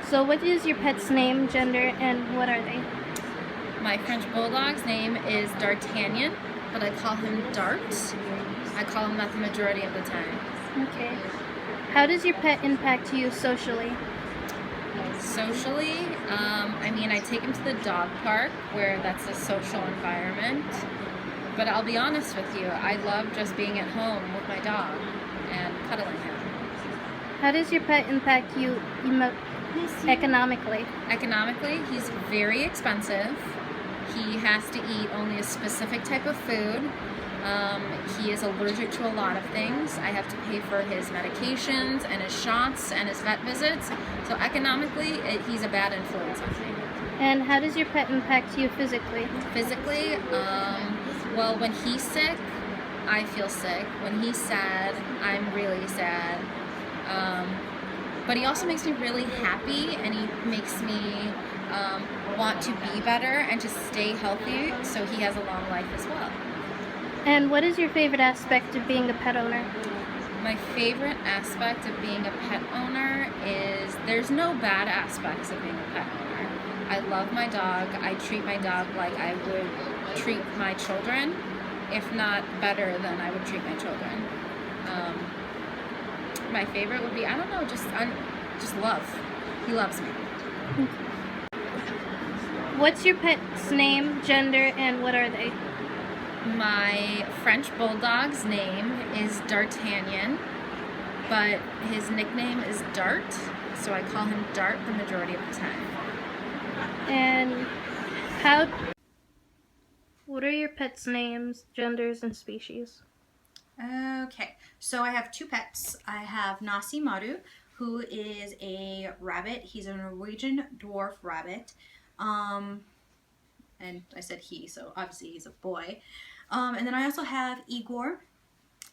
So, what is your pet's name, gender, and what are they? My French Bulldog's name is D'Artagnan, but I call him Dart. I call him that the majority of the time. Okay. How does your pet impact you socially? Socially, I take him to the dog park where that's a social environment. But I'll be honest with you, I love just being at home with my dog and cuddling him. How does your pet impact you economically? Economically, he's very expensive. He has to eat only a specific type of food. He is allergic to a lot of things. I have to pay for his medications and his shots and his vet visits. So economically, he's a bad influence on me. And how does your pet impact you physically? Physically, well, when he's sick, I feel sick. When he's sad, I'm really sad. But he also makes me really happy, and he makes me want to be better and to stay healthy, so he has a long life as well. And what is your favorite aspect of being a pet owner? My favorite aspect of being a pet owner is there's no bad aspects of being a pet owner. I love my dog. I treat my dog like I would treat my children, if not better than I would treat my children. My favorite would be, I don't know, just love. He loves me. What's your pet's name, gender, and what are they? My French Bulldog's name is D'Artagnan, but his nickname is Dart, so I call him Dart the majority of the time. And what are your pet's names, genders, and species? Okay, so I have two pets. I have Nasi Maru, who is a rabbit. He's a Norwegian dwarf rabbit. And I said he, so obviously he's a boy. And then I also have Igor.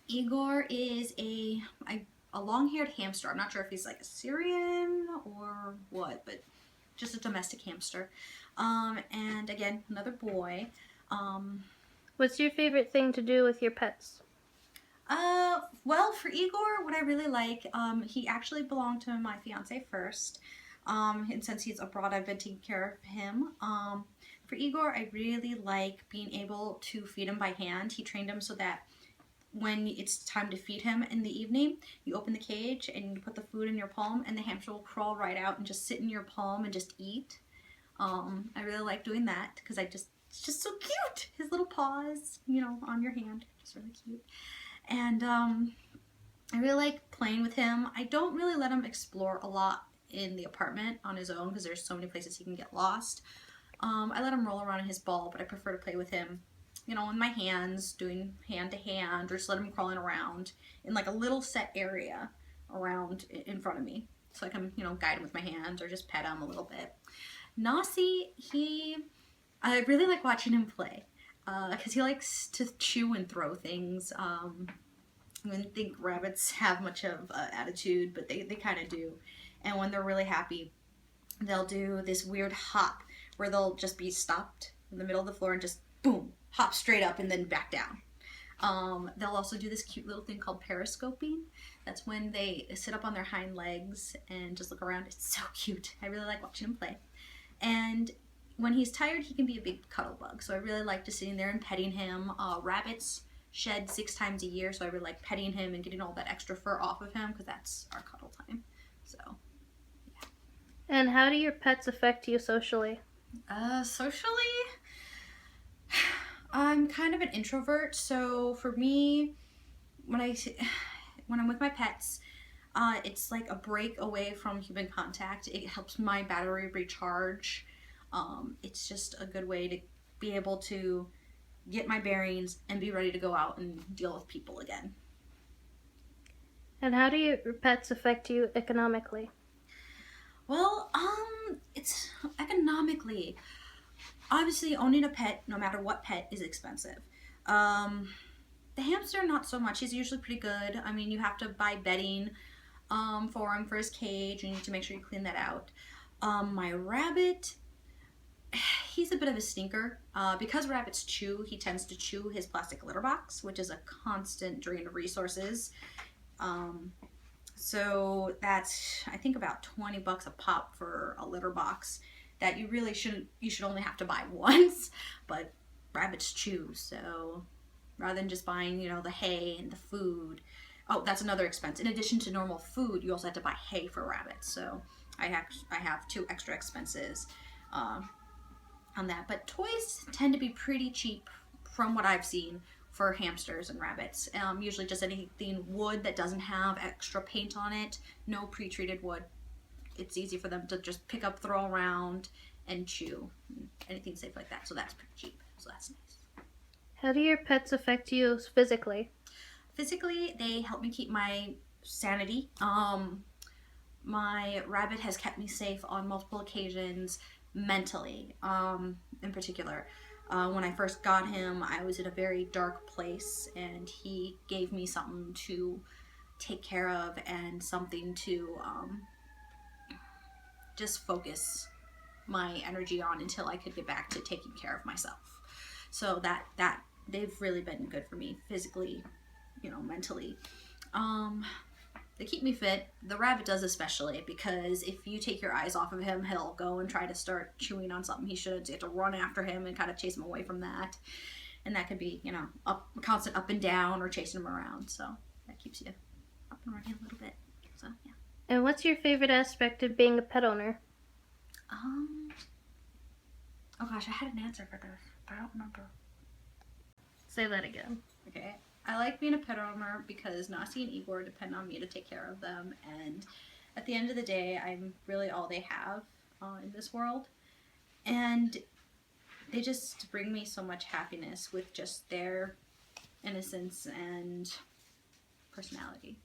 Igor is a long-haired hamster. I'm not sure if he's like a Syrian or what, but just a domestic hamster. And again, another boy. What's your favorite thing to do with your pets? Well, for Igor, what I really like, he actually belonged to my fiance first. And since he's abroad, I've been taking care of him. For Igor, I really like being able to feed him by hand. He trained him so that when it's time to feed him in the evening, you open the cage and you put the food in your palm, and the hamster will crawl right out and just sit in your palm and just eat. I really like doing that because it's just so cute. His little paws, on your hand, just really cute. And I really like playing with him. I don't really let him explore a lot in the apartment on his own because there's so many places he can get lost. I let him roll around in his ball, but I prefer to play with him, in my hands, doing hand to hand, or just let him crawling around in like a little set area around in front of me. So I can, guide him with my hands or just pet him a little bit. Nasi, I really like watching him play because he likes to chew and throw things. I wouldn't think rabbits have much of attitude, but they kind of do. And when they're really happy, they'll do this weird hop where they'll just be stopped in the middle of the floor and just boom, hop straight up and then back down. They'll also do this cute little thing called periscoping. That's when they sit up on their hind legs and just look around. It's so cute. I really like watching him play. And when he's tired, he can be a big cuddle bug. So I really like just sitting there and petting him. Rabbits shed 6 times a year, so I really like petting him and getting all that extra fur off of him because that's our cuddle time. So, yeah. And how do your pets affect you socially? Socially, I'm kind of an introvert, so for me, when I'm with my pets, it's like a break away from human contact. It helps my battery recharge. It's just a good way to be able to get my bearings and be ready to go out and deal with people again. And how do your pets affect you economically? Well, it's economically. Obviously, owning a pet, no matter what pet, is expensive. The hamster, not so much. He's usually pretty good. I mean, you have to buy bedding for him for his cage. You need to make sure you clean that out. My rabbit, he's a bit of a stinker. Because rabbits chew, he tends to chew his plastic litter box, which is a constant drain of resources. So that's, I think, about 20 bucks a pop for a litter box that you really shouldn't, you should only have to buy once, but rabbits chew. So rather than just buying, you know, the hay and the food. Oh, that's another expense. In addition to normal food, you also have to buy hay for rabbits. So I have 2 extra expenses on that. But toys tend to be pretty cheap from what I've seen for hamsters and rabbits. Usually just anything wood that doesn't have extra paint on it, no pre-treated wood. It's easy for them to just pick up, throw around, and chew. Anything safe like that. So that's pretty cheap. So that's nice. How do your pets affect you physically? Physically, they help me keep my sanity. My rabbit has kept me safe on multiple occasions. Mentally, in particular. When I first got him, I was in a very dark place, and he gave me something to take care of and something to just focus my energy on until I could get back to taking care of myself. So that they've really been good for me physically, you know, mentally. They keep me fit. The rabbit does, especially, because if you take your eyes off of him, he'll go and try to start chewing on something he shouldn't. You have to run after him and kind of chase him away from that. And that could be, you know, constant up and down or chasing him around. So that keeps you up and running a little bit. So, yeah. And what's your favorite aspect of being a pet owner? Oh gosh, I had an answer for this, but I don't remember. Say that again. Okay. I like being a pet owner because Nasi and Igor depend on me to take care of them, and at the end of the day, I'm really all they have in this world, and they just bring me so much happiness with just their innocence and personality.